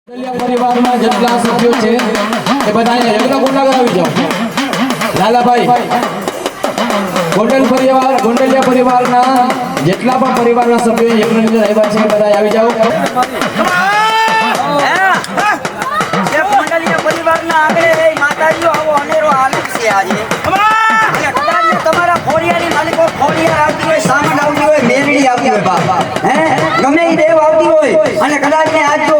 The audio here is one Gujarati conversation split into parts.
પરિવારમાં જેટલા સભ્યો છે એ બધાને યજ્ઞ કુંડ કરાવી જાઓ. લાલાભાઈ ગોંડલિયા પરિવારના જેટલા પણ પરિવારના સભ્યો યજ્ઞની અંદર આવ્યા છે બધા આવી જાઓ. પરિવારના આગળ માતાજીઓ આવો અનેરો આનંદ છે આજે. તમારા ખોડિયાની માલિકો ખોડિયાર આવતી હોય, સામન આવતી હોય, મેરડી આવતી હોય, બાપા ગમે એ દેવ આવતી હોય અને કદાચ ને આજ તો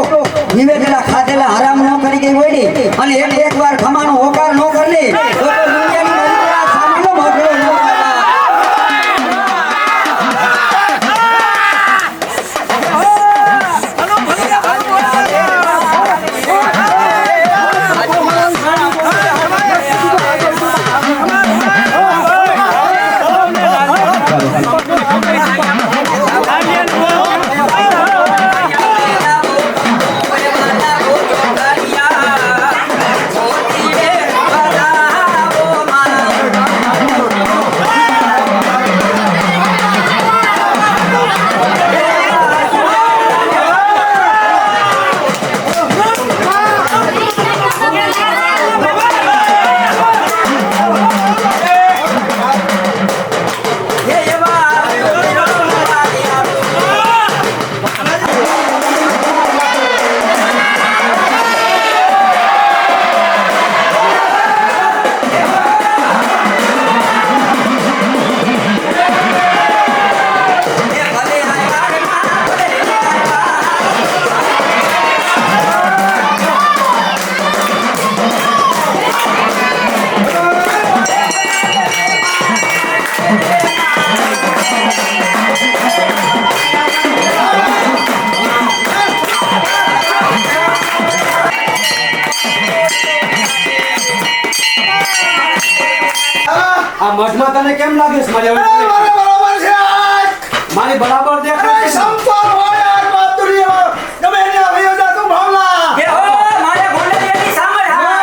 નિવેદેલા ખાધેલા હરામ ન કરી ગઈ હોય ને અને એને એકવાર ખમાનો હોકાર ન કરે તો દુનિયાની માલિકો સામાનો મોઢો ન મઠમાં તને કેમ લાગે છે? મારી બરાબર દેખાય સંપર હોય આ માતુરીઓ ગમે એને આવ્યો જા તું ભાવલા કે હો મારે ગોંડલિયાની સામર હા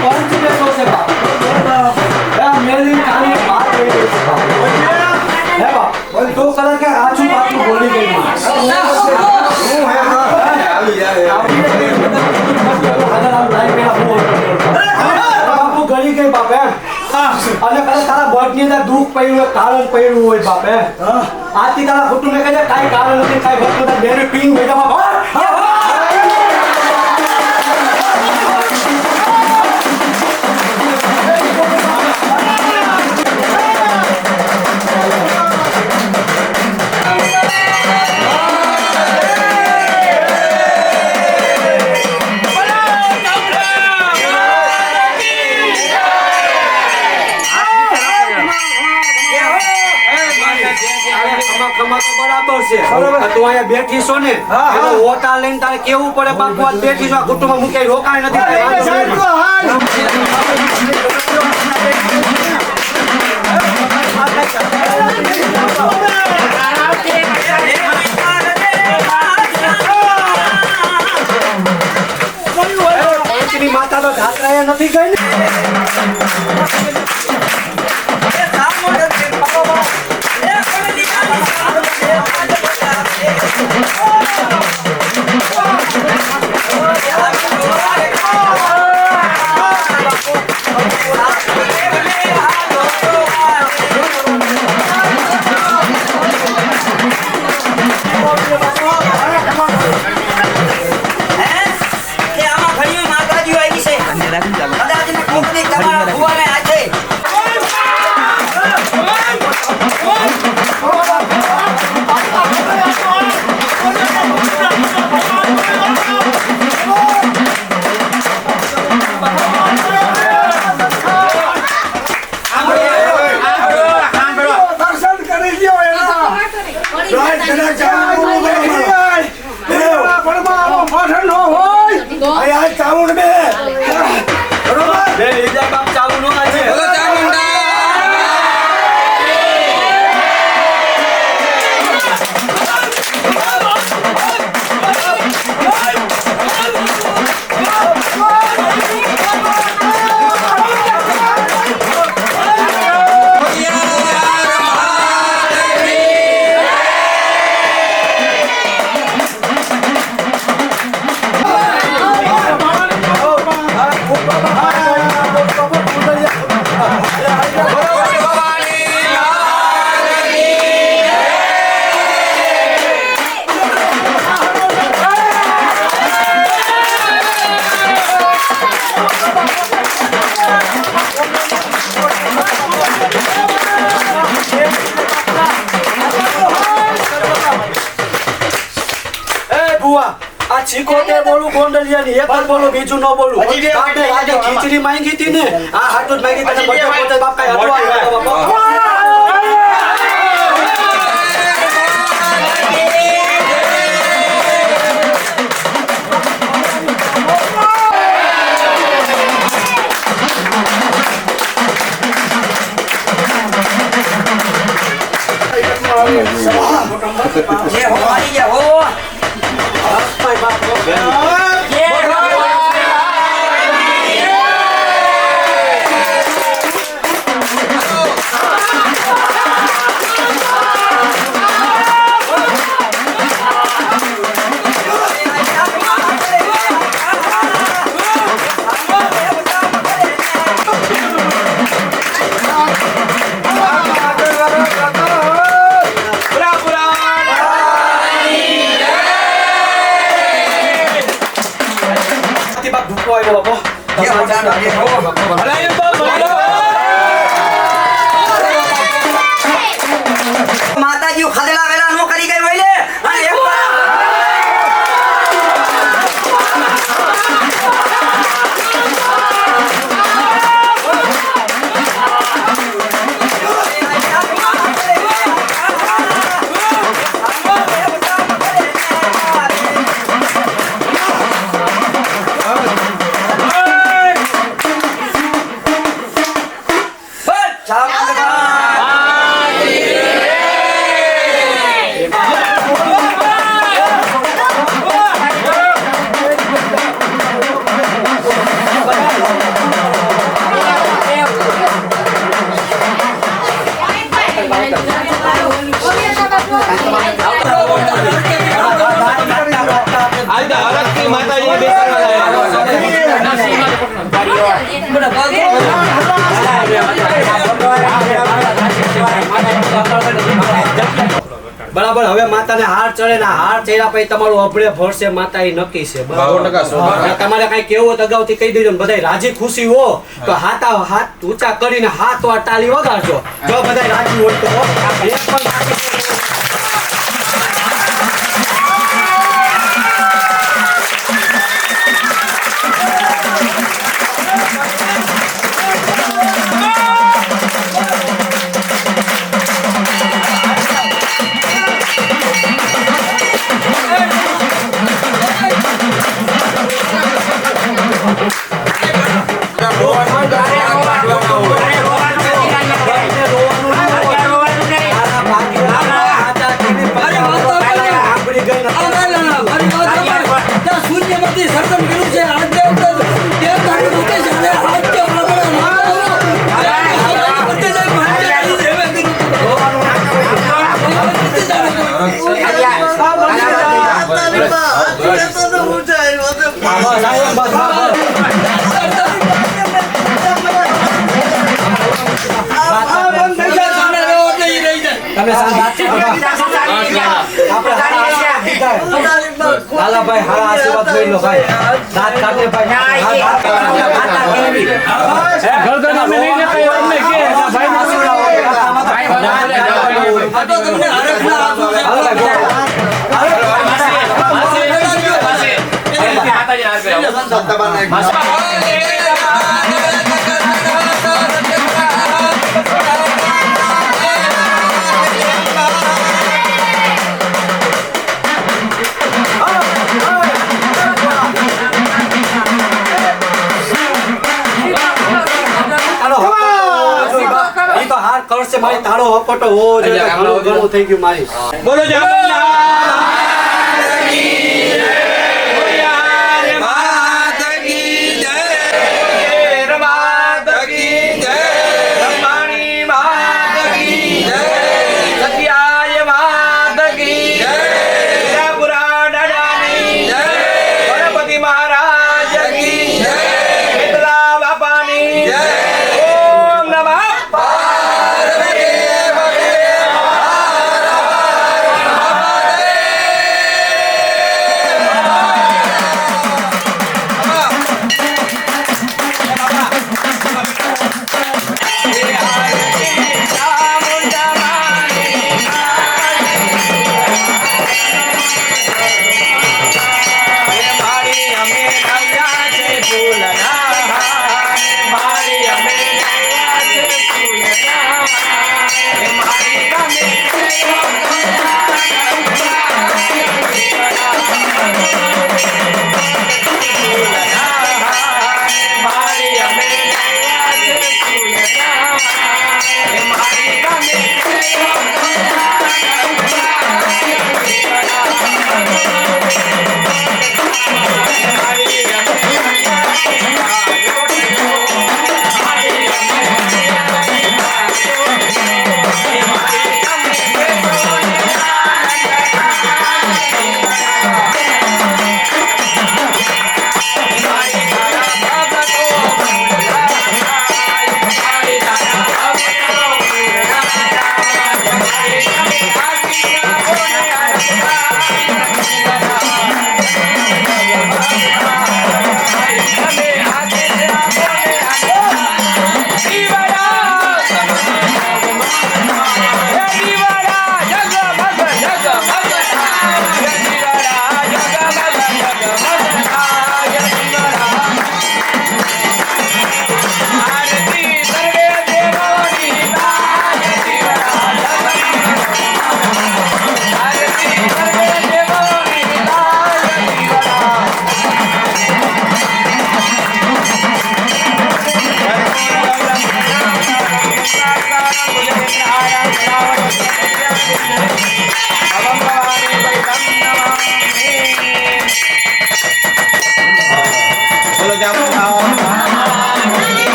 પંચ બેઠો છે બાપ. મેલી કાની વાત થઈ ગઈ છે બાપ. હે બાપ બોલ તો કદાચ કે આછું પાછું બોલી ગઈ માં ગળી ગઈ બાપે અને તારા બોટ ની અંદર દુઃખ પડ્યું હોય, કારણ પડ્યું હોય બાપે. આથી તારા કુટુંબે કહે કાંઈ કારણ નથી, કાંઈ વસ્તુ નથી, બેને પીન હોય બાપા. બરાબર છે. તું અહીંયા બેઠી છો ને એનો ઓટા લઈને તારે કેવું પડે બાપુ આજ બેઠી છો, આ કુટુંબમાં હું ક્યાંય રોકાય નથી. માતા તો જાત્રા નથી ગઈ ને ભુવા આ ચીકોતે બોલું ગોંડલિયાની એક જ બોલું બીજું ન બોલું હજી બે બાપે મિનિટ આજે મામા. ખીચડી માંગી હતી ને આ હાટું જ માંગી તને હજી બે બધો મિનિટ. પોતે બાપ કાંઈ હલવા મોટી આવ્યો વાત. બાપા. જે હો આવી ગયા હો બાપાએ બાપ બાપ ભૂખો આવ્યો બાપા જે હો જાન આજે હો માતાજી ખાધેલા વેલા નો કરી ગઈ હોય લે અને એક બરાબર હવે માતાને હાર ચડે ને હાર ચડ્યા પછી તમારું અભડે ભરશે માતા એ નક્કી છે બરાબર તમારે કઈ કેવું હોય તો અગાઉથી કહી દેજો ને બધા રાજી ખુશી હો તો હાથ ઊંચા કરીને હાથ વાર તાળી વગાડજો જો બધા રાજી હોય તો એક પણ બાકી ભાઈ હારા આશીર્વાદ લઈ લો ભાઈ દાંત કાઢે ભાઈ કરશે મારી તાળો હપટો હો જોઈએ ઘણું થઈ ગયું મારી બોલો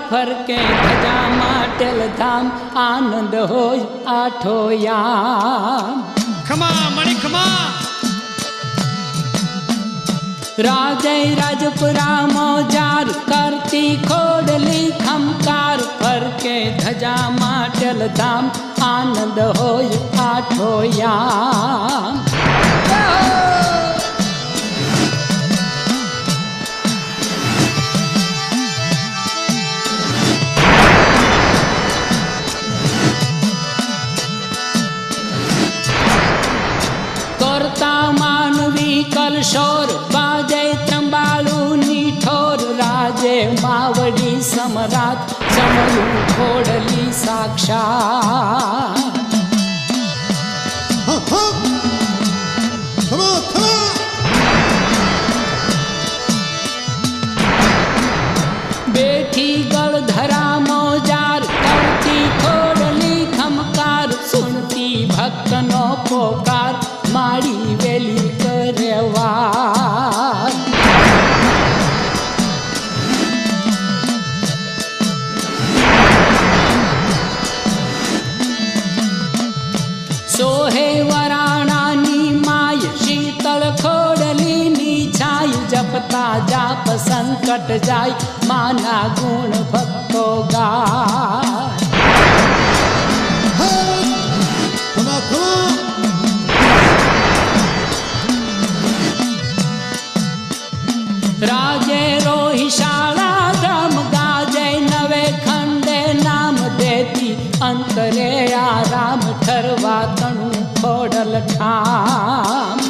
ફરકે ધજા માટેલ ધામ આનંદ હોય આઠો યામ ખમા મણી ખમા રાજય રાજપુરા મોજાર કરતી ખોડલી ખમકાર ફરકે ધજા માટેલ ધામ આનંદ હોય આઠો યામ માનવી કલશોર બાજે ત્રંબાળુ નીઠોર રાજે માવડી સમરાત સમયું ખોડલી સાક્ષાત બેઠી ગળધરા મોજાર કરતી ખોડલી ખમકાર સુનતી ભક્તનો પોકાર માડી વેલી કરેવા સોહે વરાણાની માય શીતળ ખોડલીની છાય જપતા જાપ સંકટ જાય માના ગુણ ભક્તો ગાય રાજે રોહિશાળા ધમ ગાજે નવે ખંડે નામ દેતી અંતરે આરામ ઠરવા તણું ખોડલ ઠામ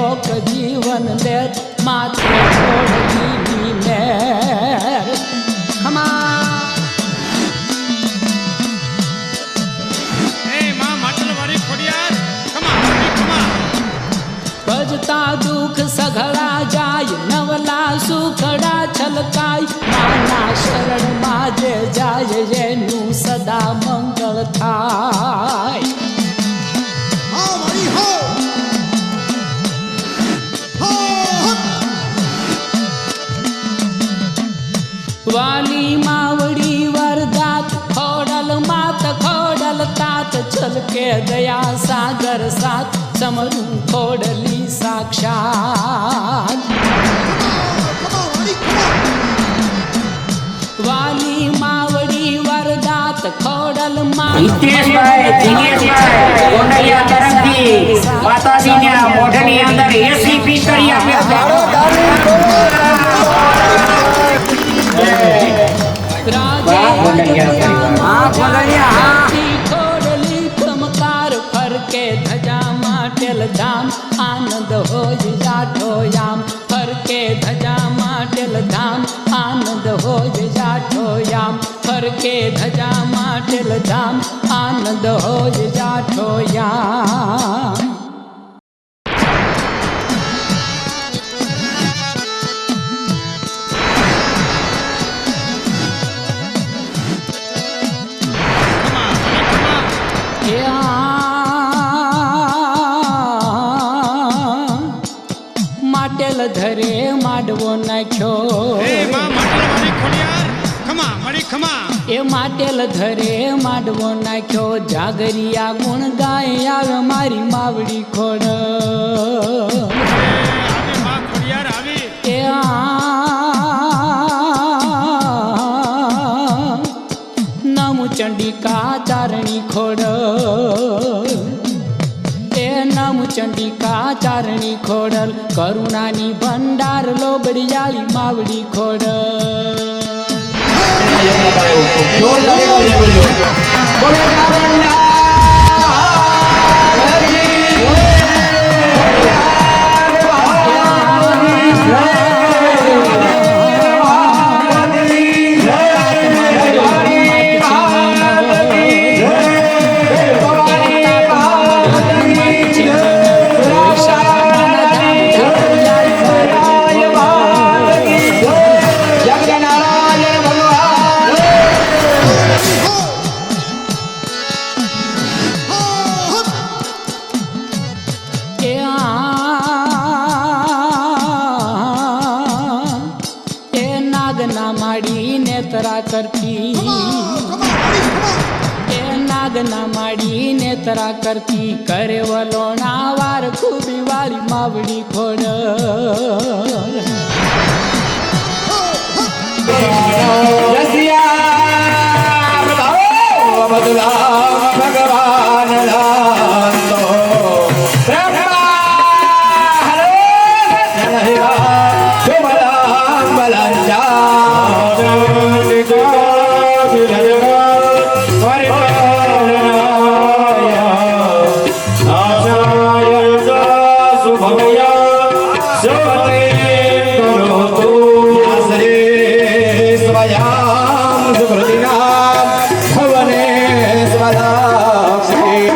લોક જીવન લેર માથે છોડની લેર ખમા એ માં માટલ વાળી ખોડિયાર ખમા ખમા ભજતા દુઃખ સઘળા જાય નવલા સુખડા છલકાય માના શરણમાં જે જાય એનું સદા મંગળ થાય વાલી માવડી વરદાત ખોડલ માત ખોડલ તાત છલકે દયા સાગર સાત સમરું ખોડલી સાક્ષાત વાલી માવડી વરદાત ખોડલ માત હિતેશભાઈ દિનેશભાઈ કોંડલિયા તરફથી માતાજીના મોઢની અંદર એસી પીકરી આપ્યા ખોડલી ચમકાર ફરકે ધજા માટેલ ધામ આનંદ હોય જાઠો યામ ફરકે ધજા માટેલ ધામ આનંદ હોય જાઠો યામ ફરકે ધજા માટેલ ધામ આનંદ હોય જાઠો યામ માટેલ ધરે માંડવો નાખ્યો એ માં માટલ વાળી ખોડિયાર ખમા મણી ખમા એ માટેલ ધરે માંડવો નાખ્યો જાગરિયા ગુણ ગાય આવે મારી માવડી ખોડ આવી માં ખોડિયાર આવી એ નમુ ચંડિકા ચારણી ખોડ નમુ ચંડિકા ચારણી ખોડલ કરુણાની ભંડાર લોબડિયાળી માવડી ખોડ નેતરા કરતી એ નાગના માડી નેતરા કરતી કરે વલોણા વાર ખૂબી વાળી માવડી ખોડ જસિયા પ્રભાવો મધુલા ભગવાન લાંતો બ્રહ્મા હરે નરહરા શુભલામ સ્વયામ સુકૃતિનામ ભવને સ્વલાક્ષી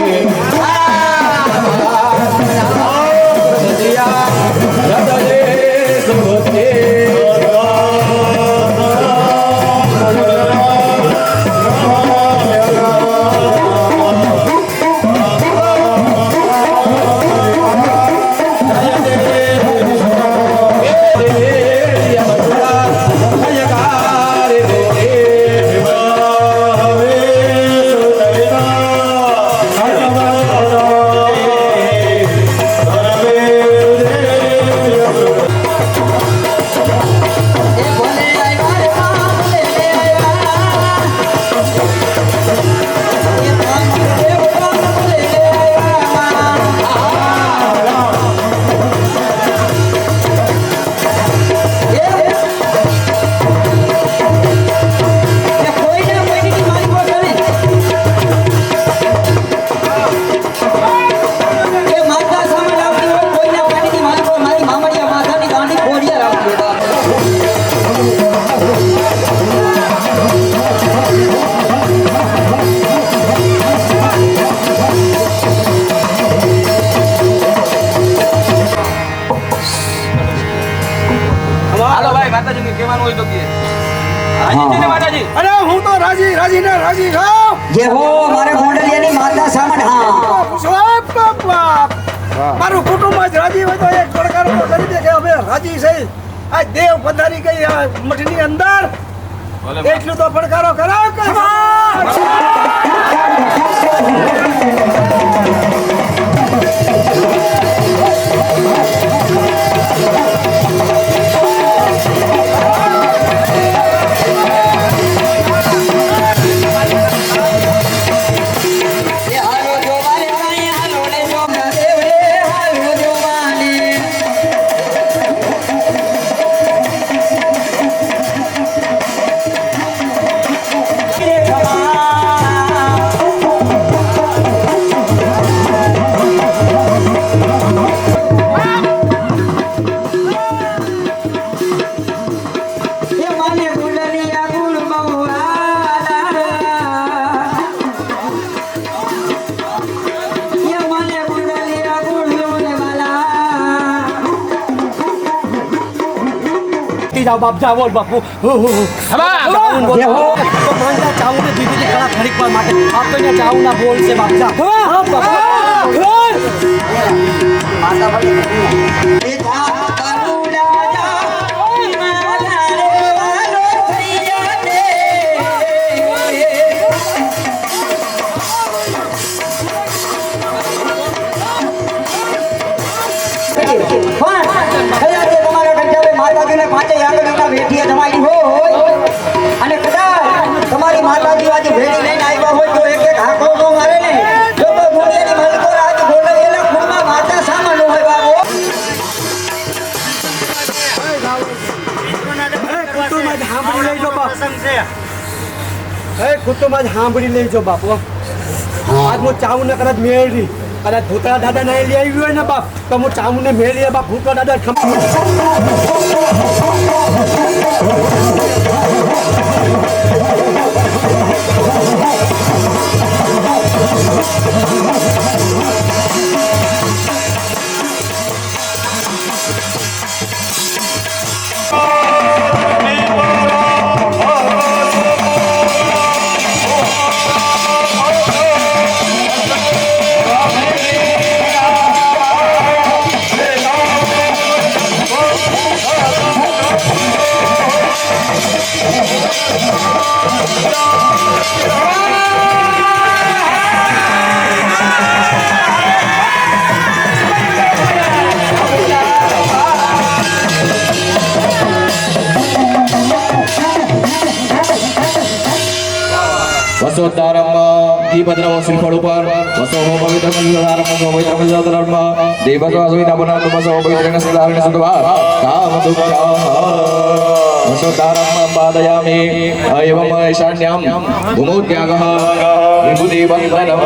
અરે હું તો રાજી ને રાજી થાઉં. જે હો મારે ગોંડલિયાની માતા સામણ હા મારું કુટુંબ જ રાજી હોય તો એક પડકાર તો કરી દે કે અમે રાજી છે. આ દેવ પધારી ગઈ આ મઠની અંદર એટલું તો પડકારો કરો કે જાઓ બાપ જાઓ બાપુ ચાવું ને દીધી કલા ખરીક પર માટે આપ તો અહીંયા ચાવું ના બોલ છે બાપ જા માતા ભલે એ જા કરુડા જા માલા રે વાલો થઈયા દે માતાજીને પાંચે આંગળીના વેઠીએ જમાડી હોય અને કદાચ તમારી માતાજી આજે ભેડી લઈને આવ્યા હોય તો એક એક હાથો નો મારે ને જો તો ગોળિયાની મલકો રાજ ગોળિયાના ખૂણમાં માતા સામાન હોય બાબો કુટુંબમાં જ સાંભળી લેજો બાપુ આજ હું ચાવું ને કદાચ મેળવી કદાચ ભૂતળા દાદા ના લઈ આવ્યું હોય ને બાપ તો હું ચાવું ને મેળવી બાપ ભૂતળા દાદા Oh, ભદ્રવો શ્રીફળ ઉપર વસો પવિત્ર મંજુધારમ વસો પવિત્ર મંજુધારમ દેવસો અસ્મિતા પુનર્ વસો પવિત્ર સુધારణ સુધવા કામ દુઃખ વસોધારમ પાદયામિ એવમ ઈશાન્યમ ભૂમો ત્યાગઃ વિભૂતિ વંદનમ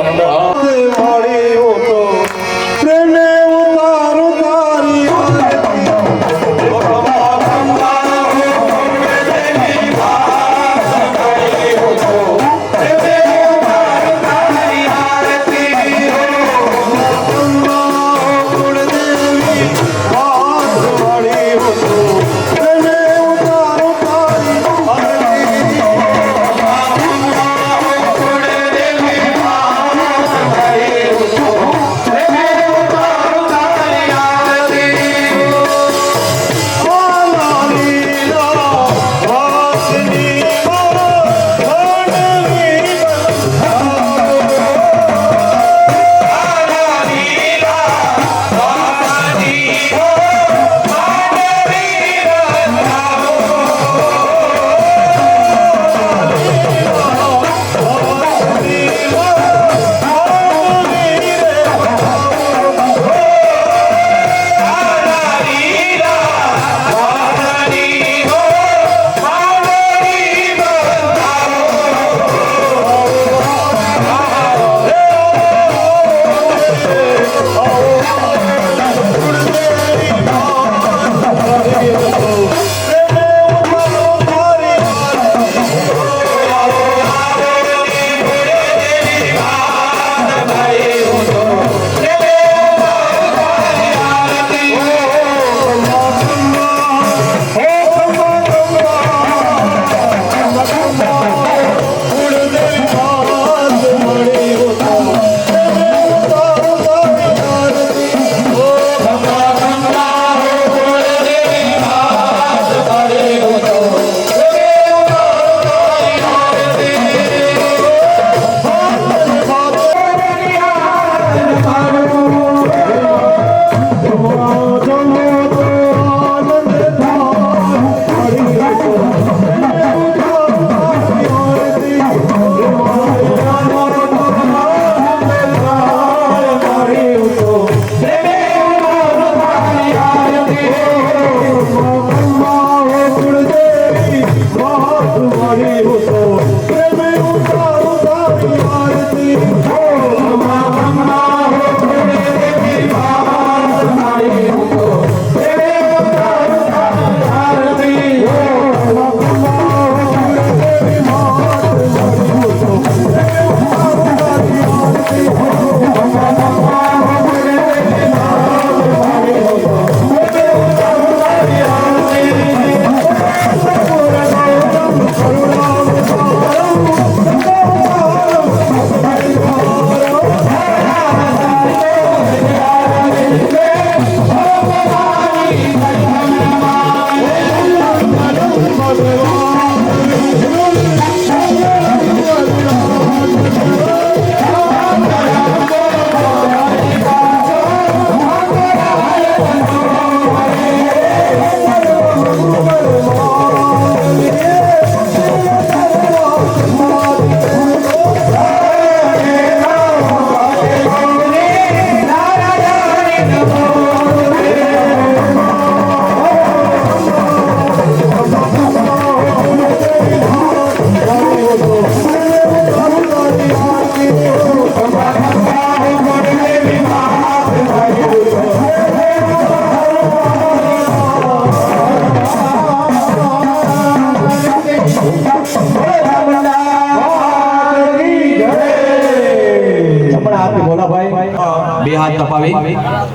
બે હાથ તપાવી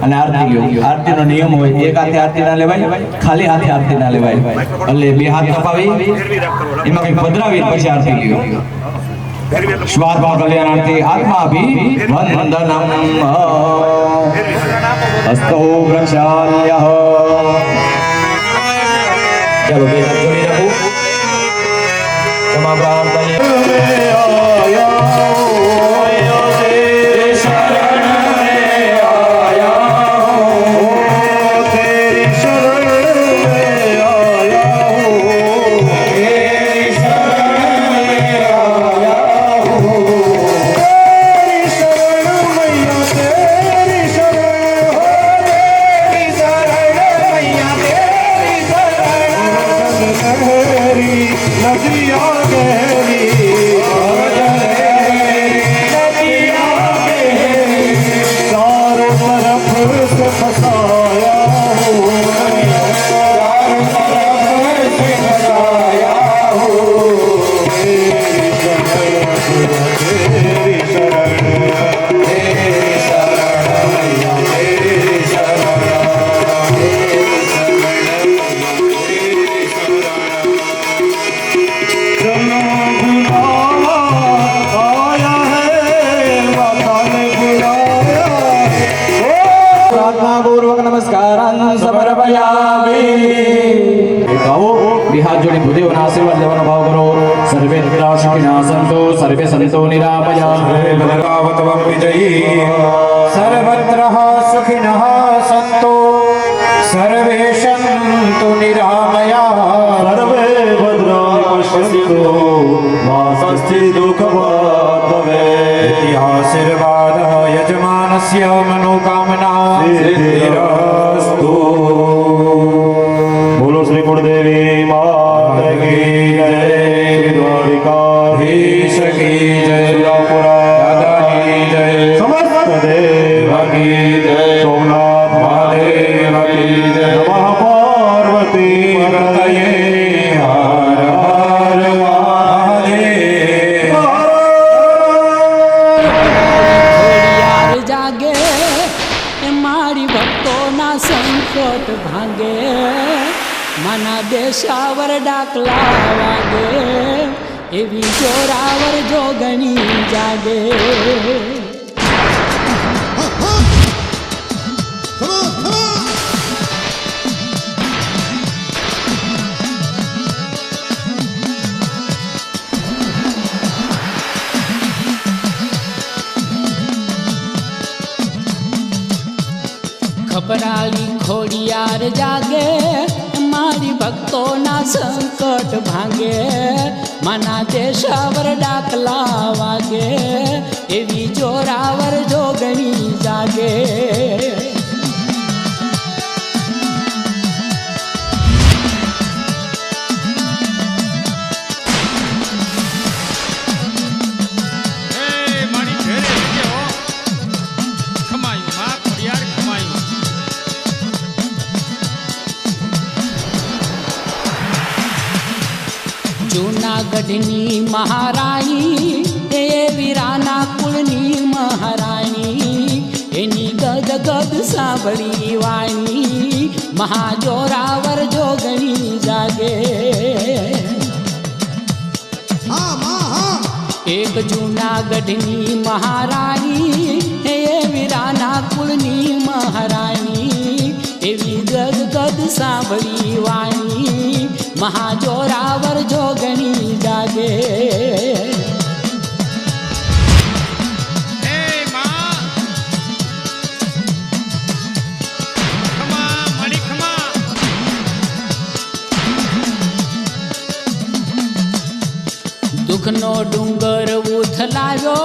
અને આરતી લ્યો. આરતીનો નિયમ હોય એક હાથે આરતી ના લેવાય, ખાલી હાથે આરતી ના લેવાય. એટલે બે હાથ તપાવી એમાં કઈ પધરાવી પછી આરતી લ્યો. સ્વાત્મા કલ્યાણાર્થી આત્માભિ વંદનમ હસ્તો પ્રક્ષાલ્ય. ચાલો બે હાથ જોડી રાખો. તમામ પ્રાર્થના નમસ્કારં સમર્પયામિ ગાઓ બે હાથ જોડી ભૂદેવના આશીર્વાદ લેવાનો ભાવ કરો સર્વે નિદ્રા સુખિના સંતો સર્વે સંતો નિરામયા ભદ્રાવતવં વિજયી સર્વત્ર સુખિનઃ સંતો સર્વે સંતો નિરામયા સર્વે ભદ્રાં પશ્યન્તુ મા સ્વસ્તિ દુઃખભાગ્ ભવેत् ઇતિહાસિર્વાદ યજમાનસ્ય મનોકામના સિદ્ધિરસ્તુ બોલો શ્રી કુળદેવી માત કી જય દ્વારિકાધીશ કી જય સુરાપુરા દાદાની જય સમસ્ત દેવ કી જય સોમનાથ મહાદેવ કી જય નમઃ પાર્વતી પતયે હર હર મહાદેવ ખોડિયાર જાગે એ મારી ભક્તોના સંકટ ભાંગે માના દેશાવર ડાકલા વાગે એવી જોરાવર જોગણી જાગે ખપરાળી ખોડિયાર જાગે મારી ભક્તોના સંકટ ભાંગે માના દેશાવર ડાકલા વાગે એવી જોરાવર જોગણી જાગે એ મારી ઘરે રહેજે હો. ખમાયું માં ખોડિયાર ખમાયું. જૂનાગઢની મહારાણી એ વીરાના કુળની મહારાણી એની ગદ ગદ સાંભળી વાણી મહાજોરાવર જોગણી જાગે એક જૂનાગઢની મહારાણી એ વીરાના કુળની મહારાણી એવી ગદ ગદ સાંભળી વાણી મહાજોરાવર જોગણી જાગે એ માં ખમા મારી ખમા. દુઃખનો ડુંગર ઉથલાવ્યો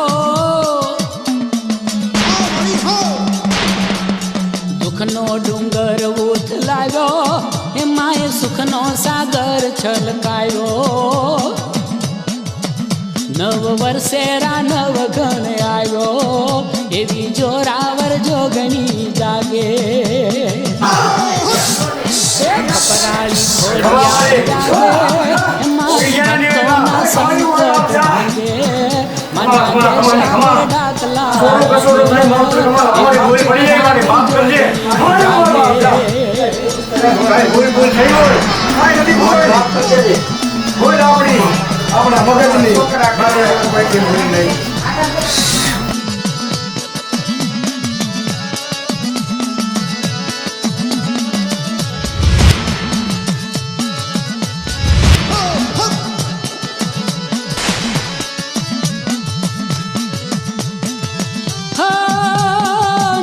દુઃખનો ડુંગર ઉથલાવ્યો એમાં એ સુખનો સાગર છલકાયો નવ વર્ષે નવ ગણ આવ્યો એવી જોરાવર જોગણી જાગે ખપરાળી ખોડિયાર જાગે એમાં ભક્તોના સંકટ ભાંગે માના દેશાવર ડાકલા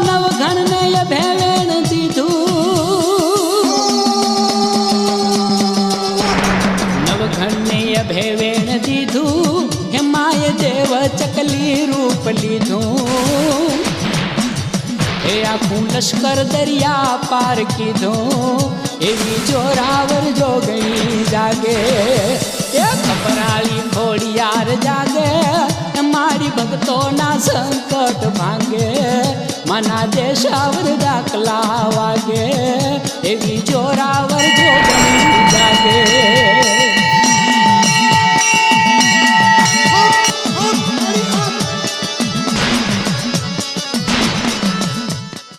નવઘણને ભેવેણ ભેવેણ દીધું હેમાય દેવ ચકલી રૂપ લીધું એ આખું લશ્કર દરિયા પાર કીધું એવી જોરાવર જોગણી જાગે એ ખપરાળી ખોડિયાર જાગે મારી ભક્તોના સંકટ ભાંગે માના દેશાવર